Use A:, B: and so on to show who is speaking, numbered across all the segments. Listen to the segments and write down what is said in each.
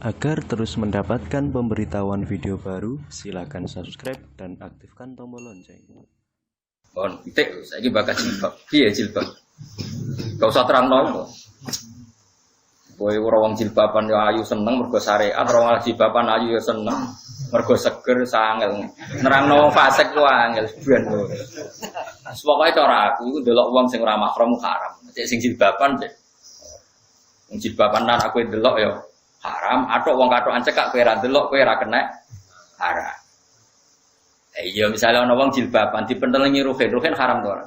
A: Agar terus mendapatkan pemberitahuan video baru, silakan subscribe dan aktifkan tombol lonceng.
B: Bon, pitik saiki bakal jilbab. Piye jilbab? Gak usah terangno. Kowe ora wong jilbaban ya ayu seneng mergo syariat, ora wong jilbaban ayu ya seneng mergo seger sangel. Nerangno wong fasik ku angel ben. Pokoke cara aku iku ndelok wong sing ora mahram haram. Cek sing jilbaban cek. Wong jilbaban lan aku ndelok ya haram, atok wong katokan cekak kowe ra ndelok kowe ra kena haram. Iya misalnya ana wong jilbaban dipentelengi ruhin haram to ora?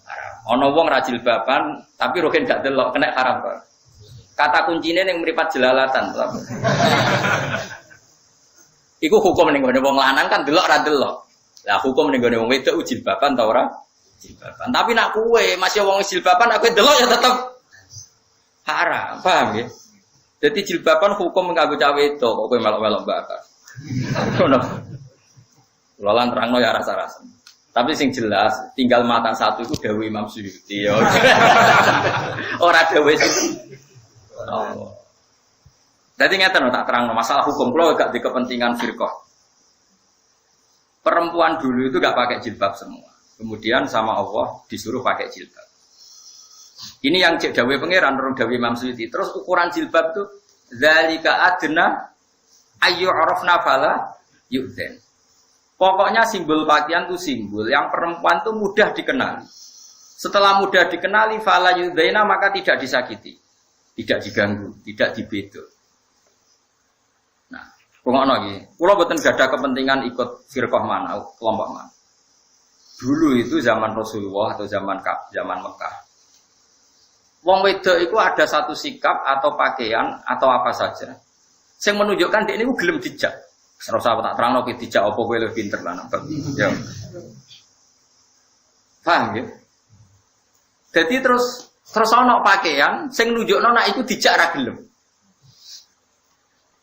B: Haram. Ana wong ra jilbaban tapi ruhin gak delok kena haram to. Kata kuncine ning mripat jelalatan. Iku hukum ning gone wong lanang kan delok ra delok. Lah hukum ning gone wong wedok jilbaban ta ora? Jilbaban. Tapi nak kowe masih wong jilbaban aku delok ya tetep haram. Paham nggih? Jadi jilbaban hukum kanggo cah wedok kok kowe melok-melok bakar. Ngono. Lolan terangno ya rasa-rasa. Tapi sing jelas tinggal mata satu itu dawuh Imam Suyuti ya. Ora dawuh sinten. Oh. Jadi ngeten tak terangno masalah hukum kula gak di kepentingan firqah. Perempuan dulu itu gak pakai jilbab semua. Kemudian sama Allah disuruh pakai jilbab. Ini yang cek dawuh pangeran nurut dawuh Imam Suyuti. Terus ukuran jilbab itu zalika adna ayu arafna fala yu'dzen. Pokoknya simbol pakaian itu simbol yang perempuan itu mudah dikenali. Setelah mudah dikenali fala yu'dzena maka tidak disakiti, tidak diganggu, tidak dibedo. Nah, ngono iki. Kula mboten gadah kepentingan ikut firqah mana, kelompok mana. Dulu itu zaman Rasulullah atau zaman Mekah. Wong wedok itu ada satu sikap atau pakaian atau apa saja yang menunjukkan dia ini gelem dijak. Ora usah tak terangno ki dijak apa kowe luwih pinter lah nang. Ya. Paham ya? Jadi terus ana pakaian sing nunjukno nek iku dijak ra gelem.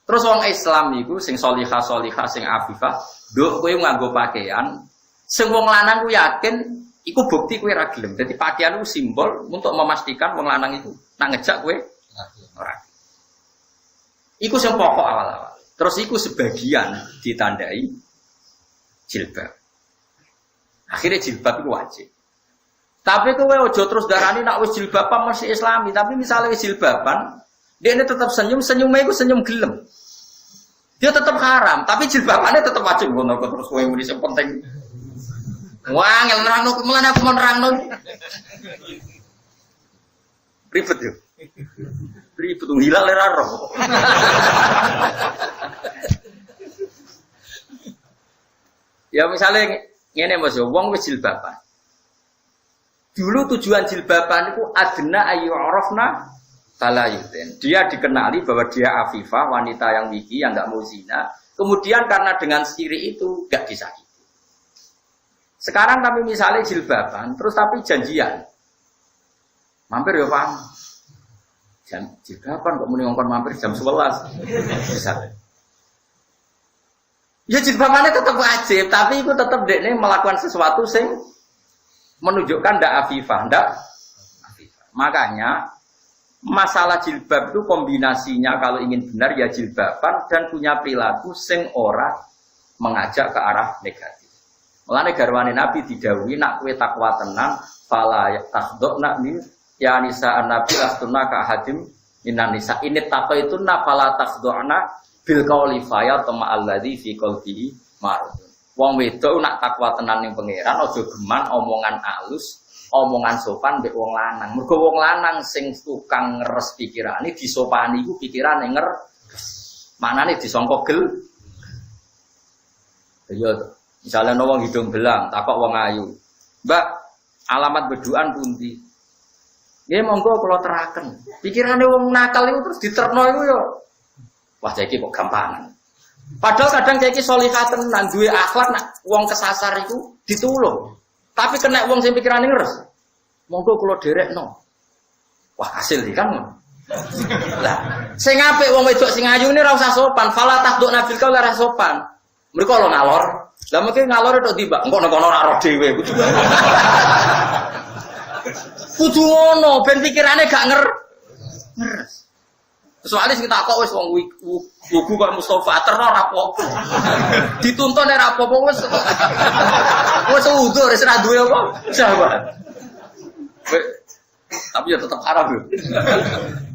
B: Terus wong Islam iku sing sholihah sing afifah, nduk kowe nganggo pakaian sing wong lanang ku yakin iku bukti kowe ra gelem. Dadi pakaian itu simbol untuk memastikan wong lanang itu nak ngejak kowe ora. Iku sing pokok awal-awal. Terus iku sebagian ditandai jilbab. Akhirnya jilbab itu wajib. Tapi kowe aja terus darani nak wis jilbaban masih Islami, tapi misalnya wis jilbaban, dia ini tetap senyumnya iku senyum gelem. Dia tetap haram, tapi jilbabannya tetap wajib ngono terus kowe muni sing penting. Wah, ngerangno mulane aku mau nerangno. Ribet yo. Ribet hilal ora roh. Ya misalnya ngene Mas, wong wis jilbaban. Dulu tujuan jilbaban itu adna ayu arafna fala yu'dzen. Dia dikenali bahwa dia afifah, wanita yang wiki, yang enggak mau zina. Kemudian karena dengan ciri itu enggak disakiti. Sekarang tapi misalnya jilbaban, terus tapi janjian. Mampir ya Pak. Jam jilbaban kok muni ngongkon mampir jam 11. Bisa. Ya jilbabannya tetap wajib, tapi itu tetap dekne melakukan sesuatu sing menunjukkan ndak afifah, ndak afifah. Makanya masalah jilbab itu kombinasinya kalau ingin benar ya jilbaban dan punya perilaku sing ora mengajak ke arah negatif. Mulane garwane Nabi didhawuhi nak kowe takwa tenan fala takhdhna min ya nisa an-nabi lastunna ka hadim minan nisa ini taqaitunna fala takhdhna bil qauli fa ya tama alladzi fi qalbihi marad. Wong wedok nak takwa tenan ning pangeran aja geman omongan alus, omongan sopan mbek wong lanang. Mergo wong lanang sing tukang ngeres pikirane disopani iku pikirane ngeres. Manane disangka gel. Ya misalnya ana wong hidung belang, takok wong ayu. Mbak, alamat beduan pundi? Nggih monggo kula teraken. Pikirane wong nakal iku terus diterno iku ya. Wah, saiki kok gampangan. Padahal kadang saiki sholihah tenan duwe akhlak nak wong kesasar iku ditulung. Tapi kena wong sing pikirane ngeres. Monggo kula derekno. Wah, hasil iki kan. Lah, sing apik wong wedok sing ayu ini ora usah sopan, fala tahduna bil qaul ora sopan. Mereka lo ngalor. Lah mungkin ngalor tok tiba. Engko nek ono ora roh dhewe kudu. Kudu ngono ben pikirane gak ngeres. Soalnya kita kok wis wong wugu kok Mustafa terno rapopo. Dituntun ora rapopo wis. Wis udur wis ra duwe apa? Sahabat. Tapi ya tetap haram lho.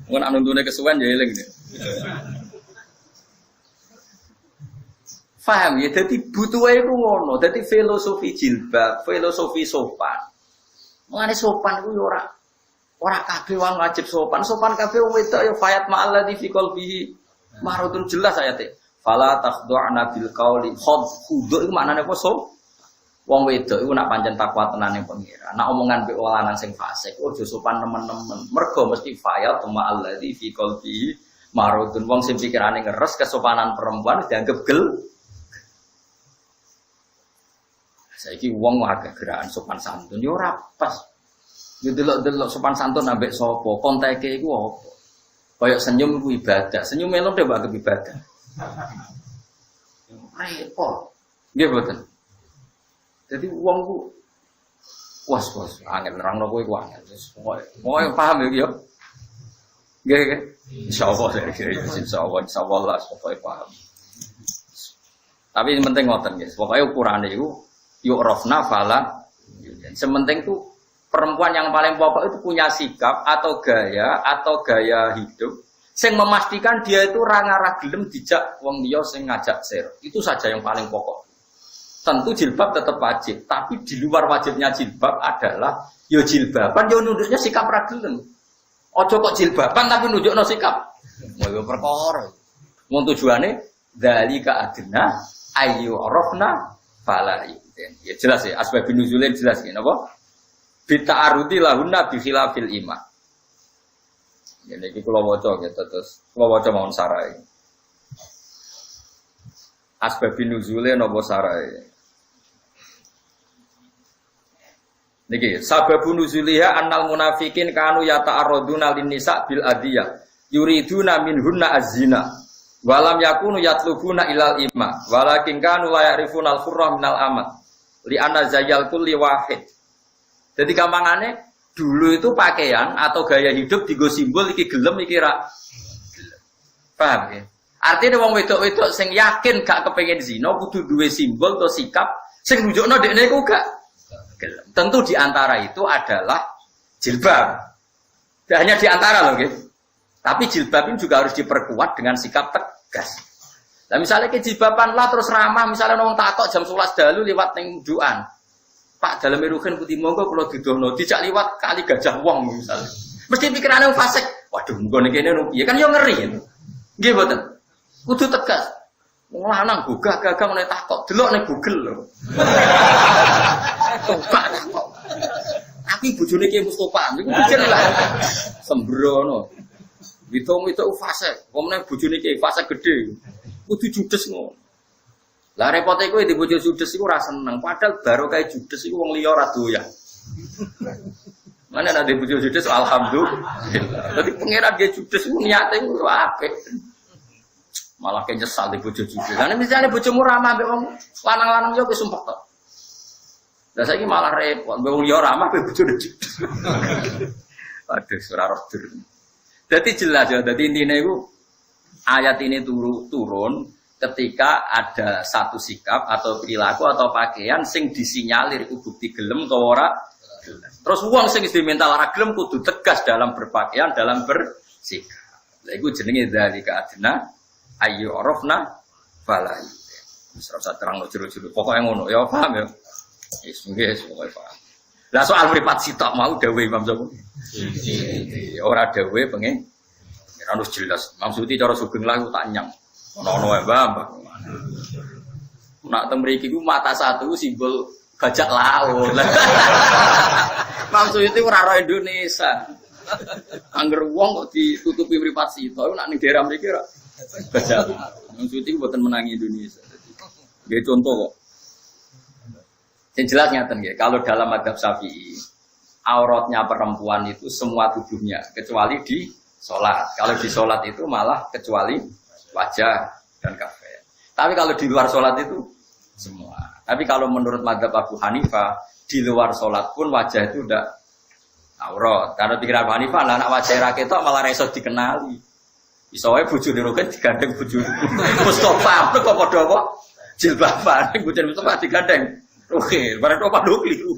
B: Mun nek nuntune kesuwen ya eling. Paham ya, jadi butuhnya itu ngono, jadi filosofi jilbab, filosofi sopan. Mengenai sopan itu orang kabeh wong wajib sopan kabeh wong wedok ya fayat ma'alladzi fi qalbihi marudun jelas ayate. Fala takhdu'na bil qauli khudu iku maknane apa so? Wong wedok iku nak pancen takwa tenan ning pengira. Nak omongan mbek wong lanang sing fasik, ojo sopan nemen-nemen. Mergo mesti fayat ma'alladzi fi qalbihi marudun wong sing pikirane ngeres kesopanan perempuan dianggap gel. Saiki wong agak gerakan sopan santun yo ora pas. Yo delok-delok sopan santun ambek sapa? Konteke iku apa? Kayak senyum iku ibadah. Senyum melok dhewe anggap ibadah. Repot. Nggih mboten. Dadi wong ku was angel nerangno kowe iku angel. Pokoke paham ya. Nggih. Insyaallah lah pokoke paham. Tapi yang penting ngoten guys. Pokoke ukurane iku yu'rafna fala. Sementing tuh perempuan yang paling pokok itu punya sikap atau gaya hidup sing memastikan dia itu ra gelem dijak wong liya sing ngajak share. Itu saja yang paling pokok. Tentu jilbab tetap wajib, tapi di luar wajibnya jilbab adalah yo jilbaban yo nunduknya sikap ra gelem. Ojo kok jilbaban tapi nunjukno sikap. Yo perkara. Wong tujuane dzalika adna ayu arafna fala. Ya jelas ya, asbab nuzulin jelas ya, napa? Bita'arudi lahunna bi khilafil iman. Ya niki kula waca gitu terus kula waca mawon sarai. Asbab nuzulin napa sarai? Niki sababun nuzuliha annal munafiqin kanu yata'arraduna lin nisa bil adiyah yuriduna minhunna az-zina walam yakunu yatlubuna ilal ima walakin kanu la ya'rifuna al-furra minal amat li anna zayyal kulli wahid. Jadi gampangane dulu itu pakaian atau gaya hidup digo simbol iki gelem iki ra. Paham ya? Artinya wong wedok-wedok sing yakin gak kepengin zina kudu duwe simbol atau sikap sing nunjukno dekne iku gak gelem. Tentu di antara itu adalah jilbab. Tidak hanya di antara loh gitu. Tapi jilbab ini juga harus diperkuat dengan sikap tegas. Nah misalnya kejilbaban lah terus ramah, misalnya nong takok jam 11 dalu lewat ning duan. Pak dalam ruhin putih monggo kalau didono dijak liwat kali gajah wong misalnya. Mesti pikirannya fasik. Waduh monggo niki kene piye kan yo ngeri. Nggih mboten. Kudu tegas. Wong lanang gagah ngene takok delok ning Google lho. Coba takok. Tapi bojone Ki Mustofa niku pikir lah. Sembrono. Itu fasik. Wong nek bojone Ki fasik gedhe. Kudu judes ngono. Lah repote kowe di bojo judes iku ora seneng, padahal barokah judes iku wong liya ora doyan. Mana ada bojo judes alhamdulillah. Dadi pangeran ge judes iku niate iku apik. Malah ke nyesal di bojo judes. Lah misale bojomu ramah mbek wong lanang-lanang yo wis sumpah to. Lah saiki malah repot, mbek wong liya ramah mbek bojone judes. Aduh ora roh dur. Dadi jelas ya, dadi intine iku ayat ini turun ketika ada satu sikap atau perilaku atau pakaian sing disinyalir itu bukti gelem atau ora gelem. Terus wong sing diminta ora gelem kudu tegas dalam berpakaian, dalam bersikap. Lha iku jenenge dzalika adna ayu arafna fala. Wis ora terang jero-jero. Pokoke ngono ya paham ya. Wis nggih pokoke paham. Lah soal mripat sitok mau dawuh Imam Syafi'i. Ora dawuh pengen anu jelas. Maksudnya cara sugeng lah tak nyang. Ono wae Mbah. Nak teng mriki ku mata satu simbol bajak laut. Maksudnya itu ora Indonesia. Angger wong kok ditutupi mripat sitok nak ning daerah mriki ora bajak. Maksudnya itu mboten menangi Indonesia. Nggih contoh kok. Yang jelas ngaten nggih, kalau dalam mazhab Syafi'i auratnya perempuan itu semua tubuhnya kecuali di sholat. Kalau di sholat itu malah kecuali wajah dan kafir. Tapi kalau di luar sholat itu semua. Tapi kalau menurut mazhab Abu Hanifah di luar sholat pun wajah itu udah aurat. Karena pikiran Abu Hanifah anak wajah rakyat itu malah reso dikenali. Iso wae bojone Rukin digandeng bojone Mustofa, kok padha apa? Jilbaban, bojone Mustofa digandeng. Oke, barang apa keliru.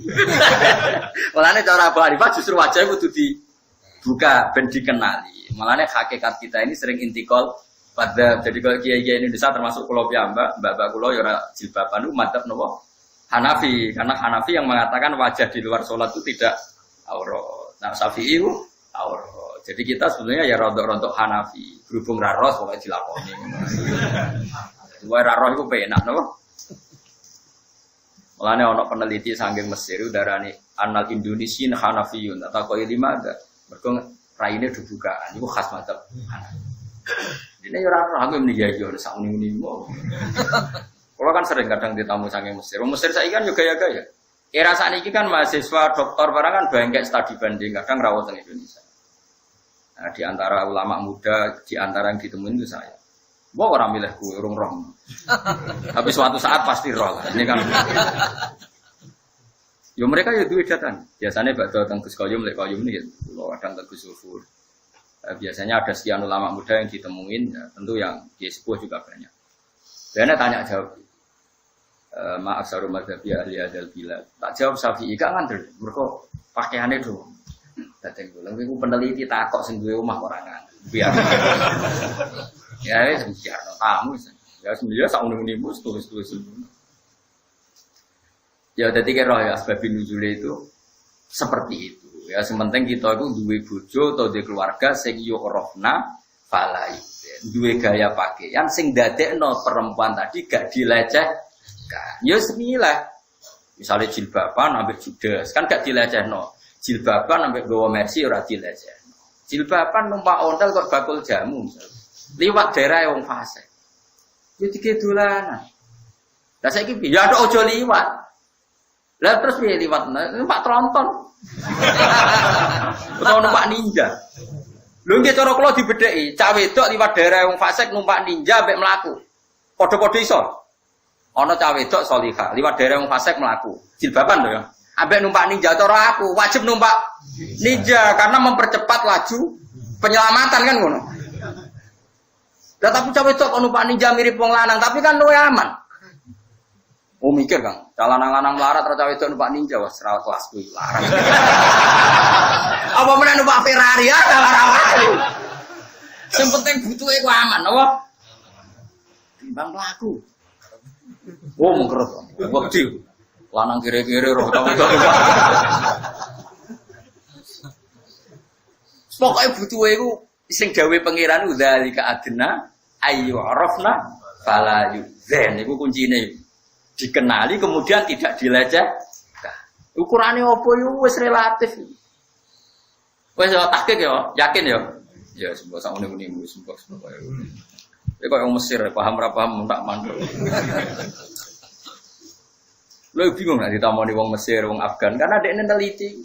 B: Mulane cara Abu Hanifah justru wajah kudu dibuka ben dikenali. Mulane hakikat kita ini sering intikal pada jadi kalau kiai-kiai Indonesia termasuk kula piyambak, mbak-mbak kula ya ora jilbaban itu madzhab napa? Hanafi, karena Hanafi yang mengatakan wajah di luar sholat itu tidak aurat. Nah, Syafi'i itu aurat. Jadi kita sebenarnya ya rontok-rontok Hanafi, berhubung raros pokoknya dilakoni. Wah raros itu penak, no? Mulane ana peneliti saking Mesir darani annal Indonesian Hanafiyun atau kok iki ada. Mergo raine dibukaan iku khas madzhab Hanafi. Dene yo ora aku muni ya yo sak muni-muni. Kalau kan sering kadang ditamu saking Mesir. Mesir saiki kan yo gaya-gaya. Era sakniki kan mahasiswa doktor barang kan bangkek studi banding kadang rawat teng Indonesia. Nah, di antara ulama muda, di antara yang ditemuin itu saya. Wah orang milih kue, urung roh. Tapi suatu saat pasti roh. Ini kan. Yo mereka ya duit datang. Biasanya bakal datang ke Koyum, lek Koyum nih. Kalau kadang ke Sulfur. Biasanya ada sekian ulama muda yang ditemuin. Ya, tentu yang di sepuh juga banyak. Dan tanya jawab. Maaf saru madzhabi ahli adzal bila. Tak jawab Syafi'i gak ngandel. Mereka pakaiannya dong. Dateng kula niku peneliti takok sing duwe omah ora ngandel. Biar. Ya wis biar tamu. Ya sebenarnya sak unune tulis-tulis. Ya dadi kira ya asbabun nuzul itu seperti itu. Ya sementing kita itu duwe bojo atau duwe keluarga sing yo rofna falai. Duwe gaya pakaian sing dadekno perempuan tadi gak dilecehkan. Ya semilah. Misalnya jilbaban ambek judes kan gak dilecehno. Jilbaban ambek gawa mercy ora dilecehno. Jilbaban numpak ontel kok bakul jamu. Liwat daerah wong fasik. Ya dike dolanan. Lah saiki piye? Ya ojo liwat. Lah terus piye liwat? Numpak tronton. Utawa numpak ninja. Lho nggih cara kula dibedheki, cah wedok liwat daerah wong fasik numpak ninja ambek mlaku. Padha-padha iso. Ana cah wedok salihah, liwat daerah wong fasik mlaku. Jilbaban lho ya. Ambek numpak ninja cara aku wajib numpak ninja karena mempercepat laju penyelamatan kan ngono. Lah tapi cah wedok kok numpak ninja mirip wong lanang, tapi kan luwih aman. Oh mikir Kang, lanang-lanang melarat cah wedok numpak ninja wis rawat kelas kuwi larang. Apa meneh numpak Ferrari ya larang. Sing penting butuhe ku aman, apa? Timbang laku. Oh mengkerut. Wedi. Lanang kiri-kiri roh wedok. Pokoke butuhe iku sing gawe pangeran udzalika adna ayu arafna fala yuzen iku kuncine dikenali kemudian tidak dilecehkan. Ukurane apa yo wis relatif. Wis tahqiq yo, yakin yo. Ya sebab sakmene muni sebab koyo. Iki koyo Mesir paham ra paham tak mandek. Lho bingung nek ditamoni wong Mesir, wong Afgan karena dekne neliti.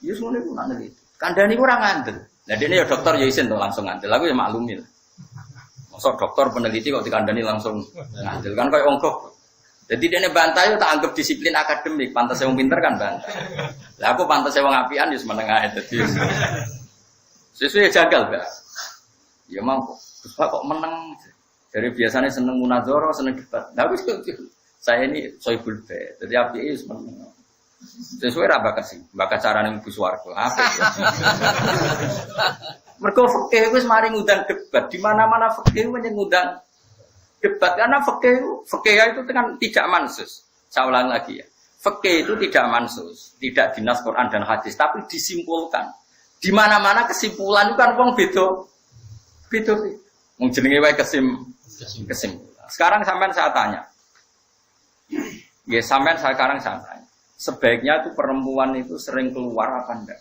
B: Ya semono iku nak neliti. Kandhane iku ora ngandel. Lah dekne ya dokter ya isin to langsung ngandel. Aku ya maklumi lah. Mosok dokter peneliti kok dikandani langsung ngandel kan koyo wong kok. Jadi dekne bantah yo tak anggap disiplin akademik, pantes wong pinter kan bantah. Lah aku pantes wong apian ya meneng ae dadi. Sesuai jagal, Mbak. Ya mampu. Kok meneng. Dari biasanya seneng munazara, seneng debat. Lah wis saya ini soibul bait. Jadi apike wis meneng. Sesuai ra bakat sih, bakat carane mlebu swarga. Apik ya. Mergo fikih wis mari ngundang debat. Di mana-mana fikih ngundang debat karena fikih itu kan tidak mansus. Saya ulang lagi ya. Fikih itu tidak mansus, tidak dinas Quran dan hadis, tapi disimpulkan. Di mana-mana kesimpulan itu kan wong beda. Wong jenenge wae kesimpulan. Sekarang sampean saya tanya. Ya sampean sekarang saya tanya. Sebaiknya itu perempuan itu sering keluar apa enggak?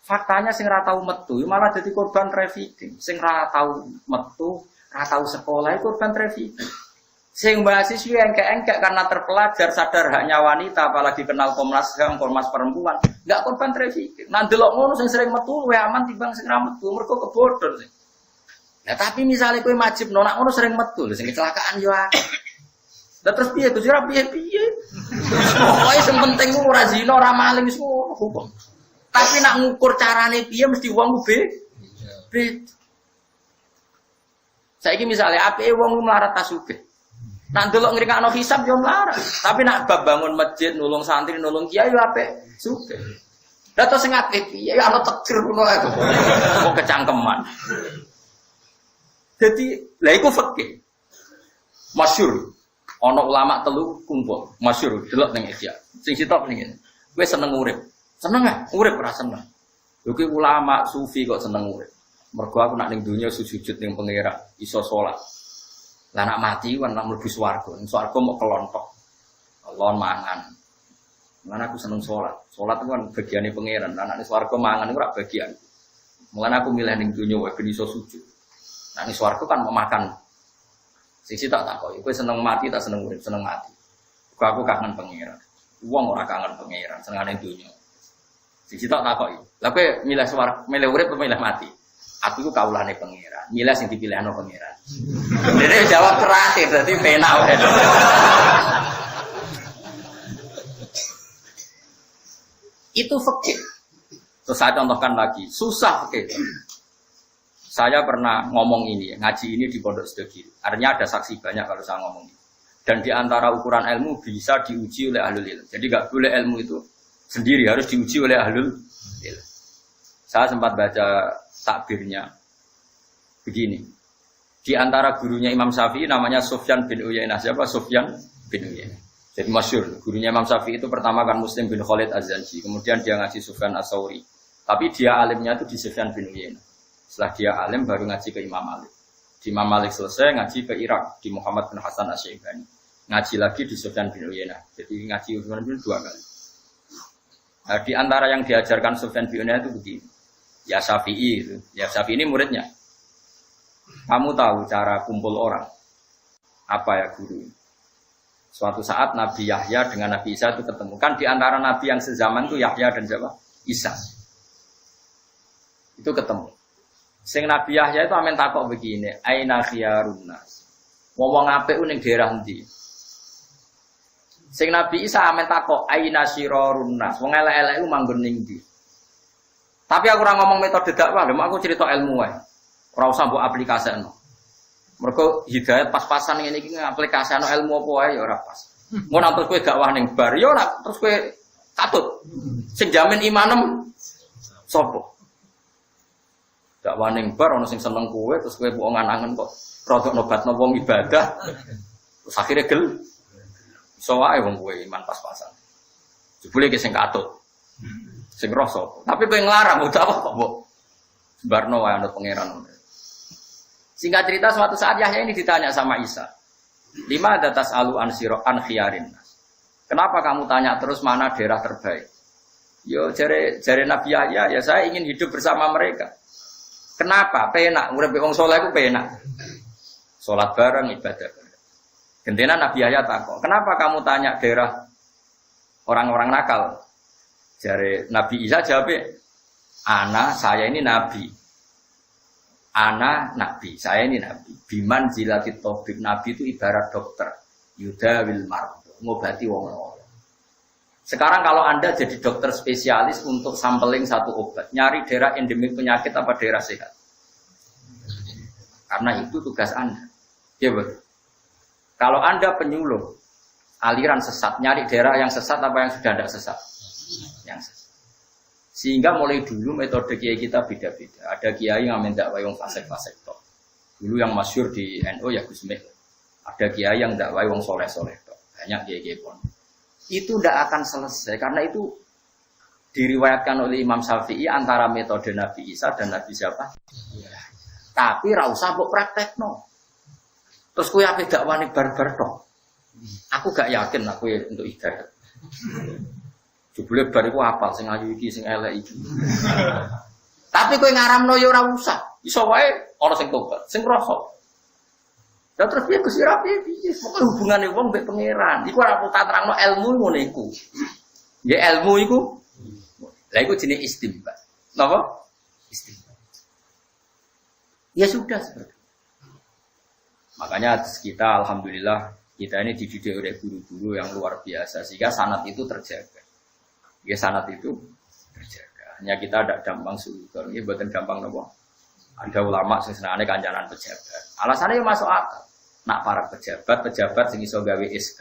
B: Faktanya sing ra tau metu malah jadi korban trafficking. Sing ra tau metu, ra tau sekolah itu korban trafficking. Sing mahasiswa engkek-engkek karena terpelajar sadar haknya wanita apalagi kenal Komnas HAM, Komnas Perempuan, enggak korban trafficking. Nah delok ngono sing sering metu luwih aman timbang sing ra metu, mergo kebodhon sing. Nah tapi misalnya kowe majib nak ngono sering metu, sing kecelakaan yo akeh. Lah terus piye Gus ora piye-piye. Pokoke sing penting ora zina, ora maling wis hukum. Tapi nak ngukur carane piye mesti wong Saiki misalnya apike wong melarat tasugih. Nak ndelok ngrikakno hisab yo melarat. Tapi nak bab bangun masjid, nulung santri, nulung kiai yo apik sugih. Lah to sing apik piye ya ana takdir ngono ae. Kok kecangkeman. Jadi lha iku fikih. Masyhur. Ana ulama telu kumpul, masyhur delok ning Ihya. Sing sitok ning ngene. Kowe seneng urip. Seneng ah, urip ora seneng. Lho ki ulama sufi kok seneng urip. Mergo aku nak ning donya sujud ning pangeran, iso salat. Lah nak mati kan nak mlebu swarga. Ning swarga mau kelontok. Allah mangan. Mana aku seneng salat. Salat itu kan bagiane pangeran. Lah nak ning swarga mangan iku ora bagian. Mulane aku milih ning donya wae ben iso sujud. Nah ning swarga kan mau makan. Sisi tak takoki, kowe seneng mati tak seneng urip, seneng mati. Kok aku kangen pangeran. Wong ora kangen pangeran, senengane donya. Sisi tak takoki. Lah kowe milih swarga, milih urip apa milih mati? Aku iku kaulane pangeran. Milih sing dipilihno pangeran. Dene jawab terakhir berarti penak wae. Itu fikih. Terus saya contohkan lagi, susah fikih. Saya pernah ngomong ini, ngaji ini di Pondok Sedekiri. Artinya ada saksi banyak kalau saya ngomong ini. Dan di antara ukuran ilmu bisa diuji oleh ahlul ilm. Jadi nggak boleh ilmu itu sendiri, harus diuji oleh ahlul ilm. Saya sempat baca takbirnya begini. Di antara gurunya Imam Syafi'i namanya Sufyan bin Uyainah. Siapa? Sufyan bin Uyainah. Jadi masyhur. Gurunya Imam Syafi'i itu pertama kan Muslim bin Khalid Az-Zanji. Kemudian dia ngaji Sufyan As-Tsauri. Tapi dia alimnya itu di Sufyan bin Uyainah. Setelah dia alim baru ngaji ke Imam Malik. Di Imam Malik selesai ngaji ke Irak di Muhammad bin Hasan Asy-Syaibani. Ngaji lagi di Sufyan bin Uyainah. Jadi ngaji Sufyan bin 2 kali. Nah, di antara yang diajarkan Sufyan bin Uyainah itu begini. Ya Syafi'i itu. Ya Syafi'i ini muridnya. Kamu tahu cara kumpul orang? Apa ya guru? Suatu saat Nabi Yahya dengan Nabi Isa itu ketemu. Kan di antara Nabi yang sezaman itu Yahya dan siapa? Isa. Itu ketemu. Sing Nabi Yahya itu amen takok begini, aina khiyarun nas. Wong apik ning daerah ndi? Sing Nabi Isa amen takok aina syirarun nas. Wong elek-elek ku manggon ning ndi? Tapi aku ora ngomong metode dakwah, lho aku cerita ilmu wae. Ora usah mbok aplikasekno. Mergo hidayat pas-pasan ngene iki ngaplikasekno ilmu apa wae ya ora pas. Mun terus kowe dakwah ning bar ya ora terus kowe katut. Sing jamin imanem sapa? Dakwah ning bar ana sing seneng kowe terus kowe mbok nganangen kok rodok nobatno wong ibadah. Terus akhire gel. Iso wae wong kowe iman pas-pasan. Jebule ki sing katut. Sing rasa. Tapi kowe nglarang udah apa kok, Mbok? Barno wae anut pangeran. Singkat cerita suatu saat Yahya ini ditanya sama Isa. Lima datas alu ansiro an khiyarin. Kenapa kamu tanya terus mana daerah terbaik? Yo jare Nabi Yahya, ya saya ingin hidup bersama mereka. Kenapa? Penak, urip wong saleh ku penak. Salat bareng, ibadah bareng. Gentena Nabi Yahya takok, "Kenapa kamu tanya daerah orang-orang nakal?" Jare Nabi Isa jawab, saya ini nabi. Nabi, saya ini nabi. Biman jilatit tobib, nabi itu ibarat dokter. Yudawil mardo, ngobati wong-wong. Sekarang kalau Anda jadi dokter spesialis untuk sampling satu obat, nyari daerah endemik penyakit apa daerah sehat? Karena itu tugas Anda. Ya betul. Kalau Anda penyuluh aliran sesat, nyari daerah yang sesat apa yang sudah tidak sesat? Yang sesat. Sehingga mulai dulu metode kiai kita beda-beda. Ada kiai yang mendakwai wong fasik-fasik tok. Dulu yang masyhur di NU ya Gus Mih. Ada kiai yang dakwai wong soleh-soleh tok. Banyak kiai-kiai pun. Itu tidak akan selesai karena itu diriwayatkan oleh Imam Syafi'i antara metode Nabi Isa dan Nabi siapa? Ya. Tapi ra usah mbok praktekno. Terus kowe ape dakwane barbar tok. Aku gak yakin aku untuk hidayah. Jebule bar iku apal sing ayu iki sing elek iki. Tapi kowe ngaramno ya ora usah. Iso wae ana sing tobat, sing krasa. Lah terus piye Gusti Rapi piye? Pokoke hubungane wong mbek pangeran. Iku ora tak terangno ilmu ngono iku. Ya ilmu iku. Lah iku jenenge istimba. Napa? Istimba. Ya sudah seperti. Makanya kita alhamdulillah kita ini dididik oleh guru-guru yang luar biasa sehingga sanad itu terjaga. Ya sanad itu terjaga. Hanya kita tidak gampang suudon. Ini bukan gampang nopo. Ada ulama sing senengane kancanan pejabat. Alasannya ya masuk akal. Nak para pejabat sing iso gawe SK.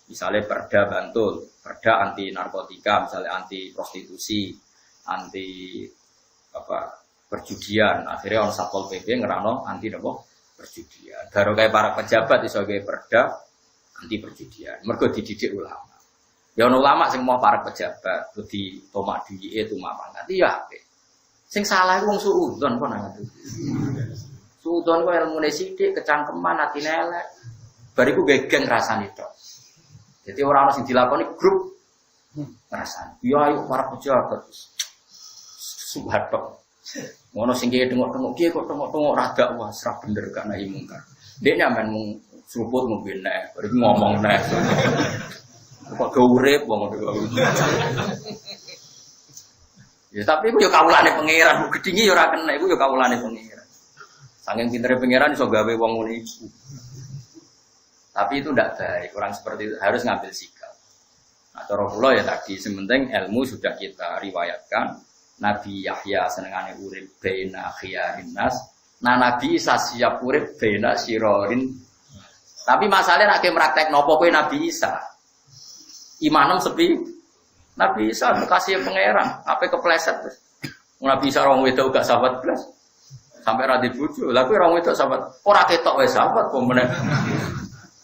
B: Misalnya Perda Bantul, Perda anti narkotika, misalnya anti prostitusi, anti perjudian. Akhirnya orang Satpol PP ngerano anti perjudian. Baru kayak para pejabat iso gawe Perda anti perjudian. Mergo dididik ulama. Ya ono ulama sing mau para pejabat di tomak duwike tumak pangkat ya apik. Sing salah iku wong suudon kok nang ati. Suudon kok ilmune sithik kecangkeman atine elek. Bariku geng rasane tok. Jadi ora ono sing dilakoni grup rasane. Ya ayo para pejabat. Subhanallah. Ngono sing kiye tengok-tengok kiye kok tengok-tengok ra dakwah ora bener gak nahi mungkar. Dekne amben mung seruput mung benek, bari ngomong nek. Kok go urip wong ngono. Ya tapi iku yo kawulane pangeran, gedhinge yo ora kena, iku yo kawulane pangeran. Saking pintere pangeran iso gawe wong ngono iku. Tapi itu ndak baik, orang seperti itu harus ngambil sikap. Nah, cara kula ya tadi, sementing ilmu sudah kita riwayatkan. Nabi Yahya senengane urip baina khiyarin nas. Nah Nabi Isa siap urip baina sirorin. Tapi masalahnya nek praktek nopo kowe Nabi Isa. Imanem sepi. Nabi Isa kasih pangeran, apa kepleset terus. Nabi Isa orang wedok gak sahabat blas. Sampai ra dibojo. Lah kuwi orang wedok sahabat. Ora ketok wae sahabat kok meneh.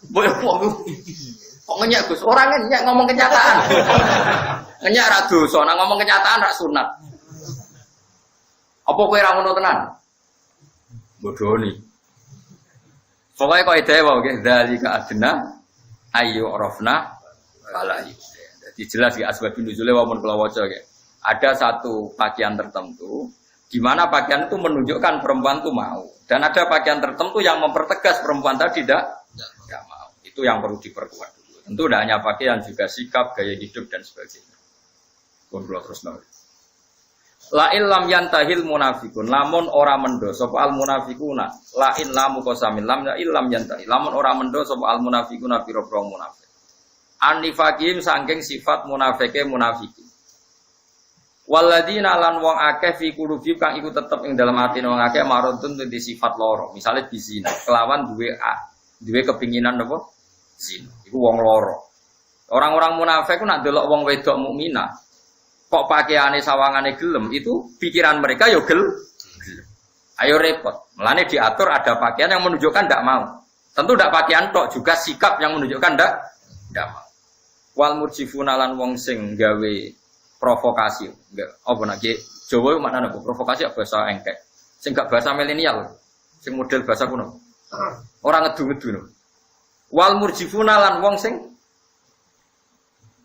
B: Boyo kok ngenyak Gus. Ora ngenyak ngomong kenyataan. Ngenyak ra dosa, nek ngomong kenyataan ra sunat. Apa kowe ra ngono tenan? Bodoni. Pokoke kok ide wae nggih dzalika adna ayu rafna kalai. Jadi jelas ya asbabun nuzule wawon kula waca nggih. Ada satu pakaian tertentu di mana pakaian itu menunjukkan perempuan itu mau dan ada pakaian tertentu yang mempertegas perempuan tadi tidak mau. Itu yang perlu diperkuat dulu. Tentu tidak hanya pakaian juga sikap, gaya hidup dan sebagainya. Pun kula terus nang. La illam yantahil munafiqun lamun ora mendo sapa al munafiquna la in lamu qasamin lam illam yantahi lamun ora mendo sapa al munafiquna pira-pira munafik. Anifaqim saking sifat munafike munafiki. Waladina lan wong akeh fi qulubi kang iku tetep ing dalem atine wong akeh marudun di sifat loro. Misale bizina, kelawan duwe kepinginan apa? Zina. Iku wong loro. Orang-orang munafik ku nak delok wong wedok mukminah, kok pakaiane sawangane gelem, itu pikiran mereka yo gelem. Ayo repot. Mulane diatur ada pakaian yang menunjukkan ndak mau. Tentu ndak pakaian tok, juga sikap yang menunjukkan ndak mau. Wal murjifuna lan wong sing gawe provokasi, enggak apa nake Jawa maknane apa provokasi bahasa engkek. Sing gak bahasa milenial, sing model bahasa kuno. Ora ngedu-ngedu. Wal murjifuna lan wong sing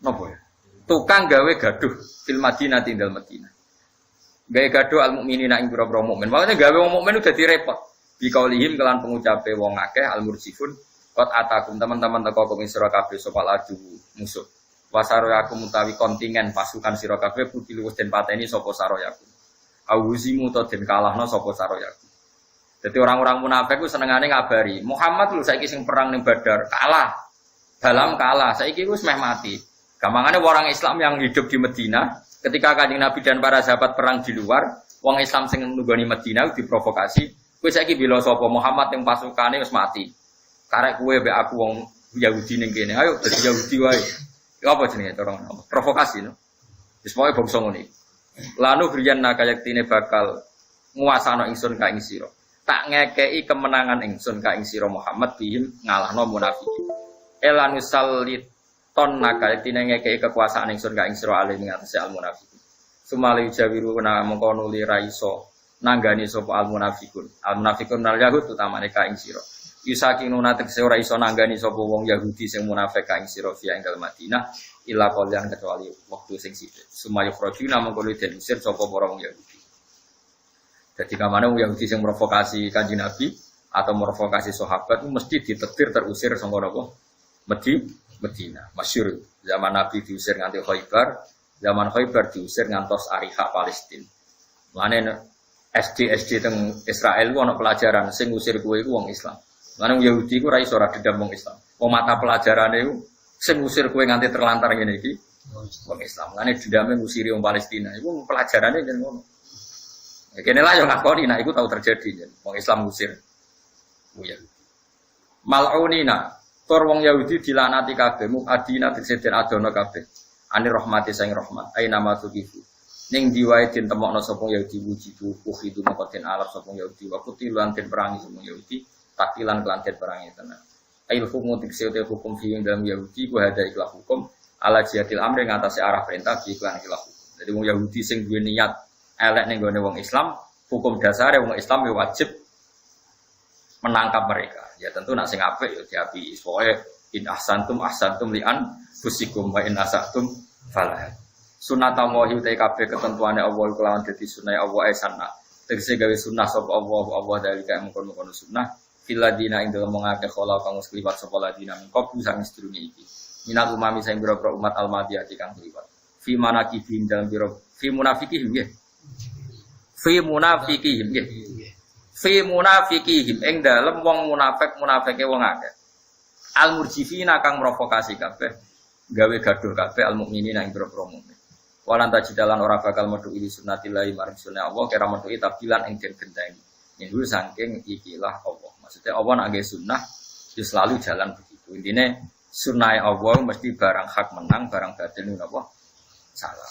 B: napa ya? Tukang gawe gaduh fil Madinah tinggal Madinah. Gawe gaduh al mukminina ing pira-pira mukmin. Makane gawe wong mukmin udah direpot. Bi kaulihim kelan pengucape wong akeh al murjifun qad atakum teman-teman teko kok sira kabeh sapa laju musuh. Wasaroyakum utawi kontingen pasukan sira kabeh putih wis den pateni sapa saroyakum. Awuzimu to den kalahno sapa saroyakum. Jadi orang-orang munafik ku senengane ngabari, Muhammad lho saiki sing perang ning Badar kalah. Dalam kalah, saiki wis meh mati. Gampangane orang Islam yang hidup di Madinah, ketika Kanjeng Nabi dan para sahabat perang di luar, wong Islam sing nunggoni Madinah diprovokasi, kowe saiki bela sapa Muhammad yang pasukane wis mati. Karek kowe mbek aku wong Yahudi ning kene. Ayo dadi Yahudi wae. Ya apa jenenge cara ngono? Provokasi no. Wis pokoke bangsa ngene. Lanu briyanna kayaktine bakal nguasano ingsun ka ing sira. Tak ngekei kemenangan ingsun ka ing sira Muhammad bihim ngalahno munafikin. Elanu saliton nakayaktine ngekei kekuasaan ingsun ka ing sira alih ing atase al munafikin. Sumali jawiru na mongko nuli ra iso nanggani sapa al munafikun. Al munafikun nal yahud utamane ka ing sira. Yusakinuna tegese ora iso nanggani sapa wong Yahudi sing munafik ka ing sira fi ing Madinah illa qalian kecuali waktu sing sithik. Sumayu khrajuna mongko den usir sapa para wong Yahudi. Jadi kamane wong Yahudi sing provokasi Kanjeng Nabi atau provokasi sahabat itu mesti ditetir terusir saka napa? Madinah. Masyhur zaman Nabi diusir nganti Khaibar, zaman Khaibar diusir ngantos Ariha Palestina. Mane SD teng Israel ku ana pelajaran sing ngusir kowe iku wong Islam. Mane wong Yahudi ku ora iso ora dendam wong Islam. Wong mata pelajarane iku sing ngusir kowe nganti terlantar ngene iki wong Islam. Mane dendame ngusiri wong Palestina. Iku pelajarane jen ngono. Kene lah yo ngakoni nek iku tau terjadi yen wong Islam ngusir wong Yahudi. Mal'unina tur wong Yahudi dilanati kabeh muadina diseden adono kabeh. Ani rahmati saing rahmat aina matuqifu. Ning diwae den temokno sapa Yahudi wujidu ukhidu moko den alaf sapa Yahudi wa kutilan den perangi sapa Yahudi takilan kelanten perangi tenan. Ail hukum tikse hukum fi dalam Yahudi ku ada ikhlas hukum ala jihadil amri ngatasi arah perintah di iklan ikhlas hukum. Jadi wong Yahudi sing duwe niat elek ning gone wong Islam, hukum dasare wong Islam ya wajib menangkap mereka. Ya tentu nak sing apik ya diapi. Pokoke in ahsantum li'an fusikum wa in asatum falah. Sunata wahi utai kabeh ketentuane Allah kelawan dadi sunah Allah sanna. Tegese gawe sunah sapa Allah dari kaya mengkono-kono sunah fil ladina ing dalem ngake khala kang kliwat sapa ladina mengko sang sedurunge iki. Minal umami sing boro umat al-madiyati kang kliwat. Fi manaqibin dalam biro fi munafiqihim nggih. Fi munafiqihim ing dalem wong munafike wong akeh. Al-murjifina kang provokasi kabeh, gawe gaduh kabeh al-mukminina ing boro mukmin. Walan tajidalan ora bakal metu ili sunnatillahi maring sunah Allah kira metu tabilan ing den genteni. Niku saking ikilah Allah. Maksudnya Allah nak nggih sunnah ya selalu jalan begitu. Intine sunah Allah mesti barang hak menang, barang batil napa salah.